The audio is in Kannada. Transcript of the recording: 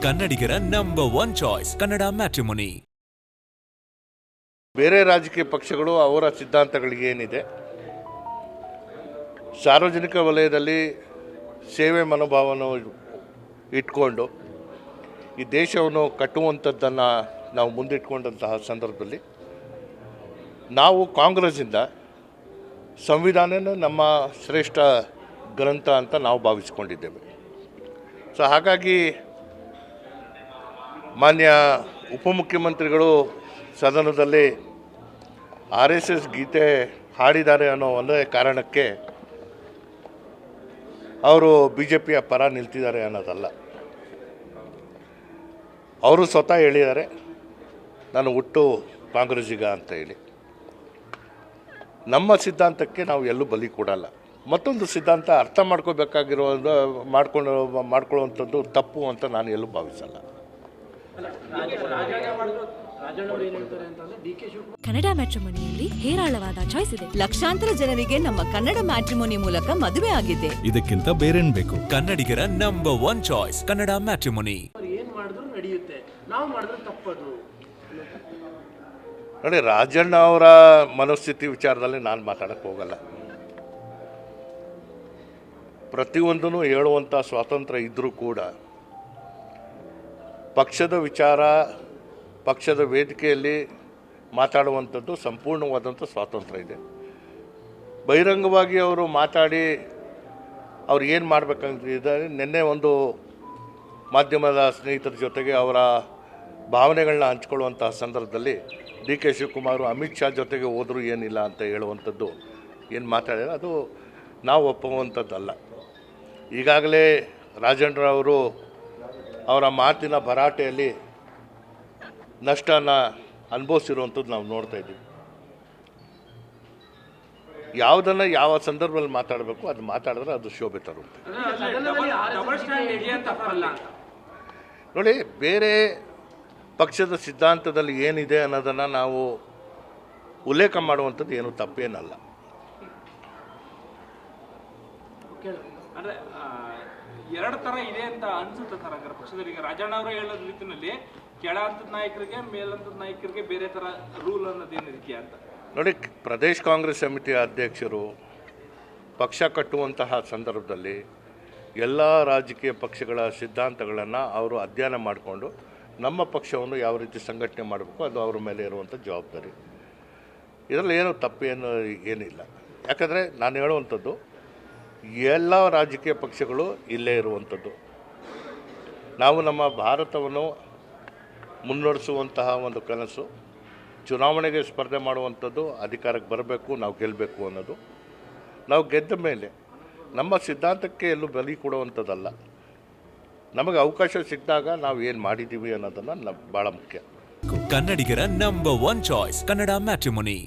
ಕನ್ನಡಿಗರ ನಂಬರ್ 1 ಚಾಯ್ಸ್ ಕನ್ನಡ ಮ್ಯಾಟ್ರಿಮೋನಿ. ಬೇರೆ ರಾಜಕೀಯ ಪಕ್ಷಗಳು ಅವರ ಸಿದ್ಧಾಂತಗಳಿಗೆ ಏನಿದೆ, ಸಾರ್ವಜನಿಕ ವಲಯದಲ್ಲಿ ಸೇವೆ ಮನೋಭಾವವನ್ನು ಇಟ್ಕೊಂಡು ಈ ದೇಶವನ್ನು ಕಟ್ಟುವಂಥದ್ದನ್ನು ನಾವು ಮುಂದಿಟ್ಕೊಂಡಂತಹ ಸಂದರ್ಭದಲ್ಲಿ ನಾವು ಕಾಂಗ್ರೆಸ್ಸಿಂದ ಸಂವಿಧಾನನೇ ನಮ್ಮ ಶ್ರೇಷ್ಠ ಗ್ರಂಥ ಅಂತ ನಾವು ಭಾವಿಸ್ಕೊಂಡಿದ್ದೇವೆ. ಸೊ ಹಾಗಾಗಿ ಮಾನ್ಯ ಉಪಮುಖ್ಯಮಂತ್ರಿಗಳು ಸದನದಲ್ಲಿ RSS ಗೀತೆ ಹಾಡಿದ್ದಾರೆ ಅನ್ನೋ ಒಂದೇ ಕಾರಣಕ್ಕೆ ಅವರು BJPಯ ಪರ ನಿಲ್ತಿದ್ದಾರೆ ಅನ್ನೋದಲ್ಲ. ಅವರು ಸ್ವತಃ ಹೇಳಿದ್ದಾರೆ, ನಾನು ಹುಟ್ಟು ಕಾಂಗ್ರೆಸ್ಸಿಗ ಅಂತ ಹೇಳಿ. ನಮ್ಮ ಸಿದ್ಧಾಂತಕ್ಕೆ ನಾವು ಎಲ್ಲೂ ಬಲಿ ಕೊಡಲ್ಲ. ಮತ್ತೊಂದು ಸಿದ್ಧಾಂತ ಅರ್ಥ ಮಾಡ್ಕೊಳ್ಳುವಂಥದ್ದು ತಪ್ಪು ಅಂತ ನಾನು ಎಲ್ಲೂ ಭಾವಿಸಲ್ಲ. ಕನ್ನಡ ಮ್ಯಾಟ್ರಿಮೋನಿಯಲ್ಲಿ ಹೇರಾಳವಾದ ಚಾಯ್ಸ್ ಇದೆ. ಲಕ್ಷಾಂತರ ಜನರಿಗೆ ನಮ್ಮ ಕನ್ನಡ ಮ್ಯಾಟ್ರಿಮೋನಿ ಮೂಲಕ ಮದುವೆ ಆಗಿದೆ. ಇದಕ್ಕಿಂತ ಬೇರೇನ್ ಬೇಕು? ಕನ್ನಡಿಗರ ನಂಬರ್ 1 ಚಾಯ್ಸ್ ಕನ್ನಡ ಮ್ಯಾಟ್ರಿಮೋನಿ. ಏನ್ ಮಾಡಿದ್ರು ನಡೆಯುತ್ತೆ, ನಾವು ಮಾಡಿದ್ರೆ ತಪ್ಪದು. ನೋಡಿ, ರಾಜಣ್ಣ ಅವರ ಮನಸ್ಥಿತಿ ವಿಚಾರದಲ್ಲಿ ನಾನು ಮಾತಾಡಕ್ಕೆ ಹೋಗಲ್ಲ. ಪ್ರತಿಯೊಂದೂ ಹೇಳುವಂಥ ಸ್ವಾತಂತ್ರ್ಯ ಇದ್ದರೂ ಕೂಡ ಪಕ್ಷದ ವಿಚಾರ, ಪಕ್ಷದ ವೇದಿಕೆಯಲ್ಲಿ ಮಾತಾಡುವಂಥದ್ದು ಸಂಪೂರ್ಣವಾದಂಥ ಸ್ವಾತಂತ್ರ್ಯ ಇದೆ. ಬಹಿರಂಗವಾಗಿ ಅವರು ಮಾತಾಡಿ ಅವ್ರು ಏನು ಮಾಡಬೇಕಂತಿದ್ದಾರೆ. ನಿನ್ನೆ ಒಂದು ಮಾಧ್ಯಮದ ಸ್ನೇಹಿತರ ಜೊತೆಗೆ ಅವರ ಭಾವನೆಗಳನ್ನ ಹಂಚ್ಕೊಳ್ಳುವಂತಹ ಸಂದರ್ಭದಲ್ಲಿ DK ಶಿವಕುಮಾರ್ ಅಮಿತ್ ಶಾ ಜೊತೆಗೆ ಹೋದರೂ ಏನಿಲ್ಲ ಅಂತ ಹೇಳುವಂಥದ್ದು ಏನು ಮಾತಾಡಿದ್ರೆ ಅದು ನಾವು ಒಪ್ಪುವಂಥದ್ದಲ್ಲ. ಈಗಾಗಲೇ ರಾಜಣ್ಣರವರು ಅವರ ಮಾತಿನ ಭರಾಟೆಯಲ್ಲಿ ನಷ್ಟನ ಅನುಭವಿಸಿರುವಂಥದ್ದು ನಾವು ನೋಡ್ತಾ ಇದ್ದೀವಿ. ಯಾವುದನ್ನು ಯಾವ ಸಂದರ್ಭದಲ್ಲಿ ಮಾತಾಡಬೇಕು ಅದು ಮಾತಾಡಿದ್ರೆ ಅದು ಶೋಭೆ ತರುತ್ತೆ. ನೋಡಿ, ಬೇರೆ ಪಕ್ಷದ ಸಿದ್ಧಾಂತದಲ್ಲಿ ಏನಿದೆ ಅನ್ನೋದನ್ನು ನಾವು ಉಲ್ಲೇಖ ಮಾಡುವಂಥದ್ದು ಏನು ತಪ್ಪೇನಲ್ಲ. ಅಂದ್ರೆ ಎರಡು ತರ ಇದೆ ಅಂತ ಅನ್ಸುತ್ತೆ ಸರ್. ಹಾಗಾದ್ರೆ ಪಕ್ಷದಲ್ಲಿ ಈಗ ರಾಜಣ್ಣ ಅವರು ಹೇಳೋ ರೀತಿಯಲ್ಲಿ ಕೆಳ ಹಂತದ ನಾಯಕರಿಗೆ ಮೇಲಂತದ ನಾಯಕರಿಗೆ ಬೇರೆ ತರ ರೂಲ್ ಅನ್ನೋದೇನಿದೆಯಾ ಅಂತ. ನೋಡಿ, ಪ್ರದೇಶ್ ಕಾಂಗ್ರೆಸ್ ಸಮಿತಿಯ ಅಧ್ಯಕ್ಷರು ಪಕ್ಷ ಕಟ್ಟುವಂತಹ ಸಂದರ್ಭದಲ್ಲಿ ಎಲ್ಲ ರಾಜಕೀಯ ಪಕ್ಷಗಳ ಸಿದ್ಧಾಂತಗಳನ್ನು ಅವರು ಅಧ್ಯಯನ ಮಾಡಿಕೊಂಡು ನಮ್ಮ ಪಕ್ಷವನ್ನು ಯಾವ ರೀತಿ ಸಂಘಟನೆ ಮಾಡಬೇಕು ಅದು ಅವರ ಮೇಲೆ ಇರುವಂಥ ಜವಾಬ್ದಾರಿ. ಇದರಲ್ಲಿ ಏನು ತಪ್ಪೇನು ಏನಿಲ್ಲ. ಯಾಕಂದರೆ ನಾನು ಹೇಳುವಂಥದ್ದು ಎಲ್ಲ ರಾಜಕೀಯ ಪಕ್ಷಗಳು ಇಲ್ಲೇ ಇರುವಂಥದ್ದು. ನಾವು ನಮ್ಮ ಭಾರತವನ್ನು ಮುನ್ನಡೆಸುವಂತಹ ಒಂದು ಕನಸು, ಚುನಾವಣೆಗೆ ಸ್ಪರ್ಧೆ ಮಾಡುವಂಥದ್ದು, ಅಧಿಕಾರಕ್ಕೆ ಬರಬೇಕು, ನಾವು ಗೆಲ್ಲಬೇಕು ಅನ್ನೋದು. ನಾವು ಗೆದ್ದ ಮೇಲೆ ನಮ್ಮ ಸಿದ್ಧಾಂತಕ್ಕೆ ಎಲ್ಲೂ ಬಲಿ ಕೊಡುವಂಥದ್ದಲ್ಲ. ನಮಗೆ ಅವಕಾಶ ಸಿಕ್ಕಿದಾಗ ನಾವು ಏನು ಮಾಡಿದ್ದೀವಿ ಅನ್ನೋದನ್ನು ಭಾಳ ಮುಖ್ಯ. ಕನ್ನಡಿಗರ ನಂಬರ್ 1 ಚಾಯ್ಸ್ ಕನ್ನಡ ಮ್ಯಾಟ್ರಿಮೋನಿ.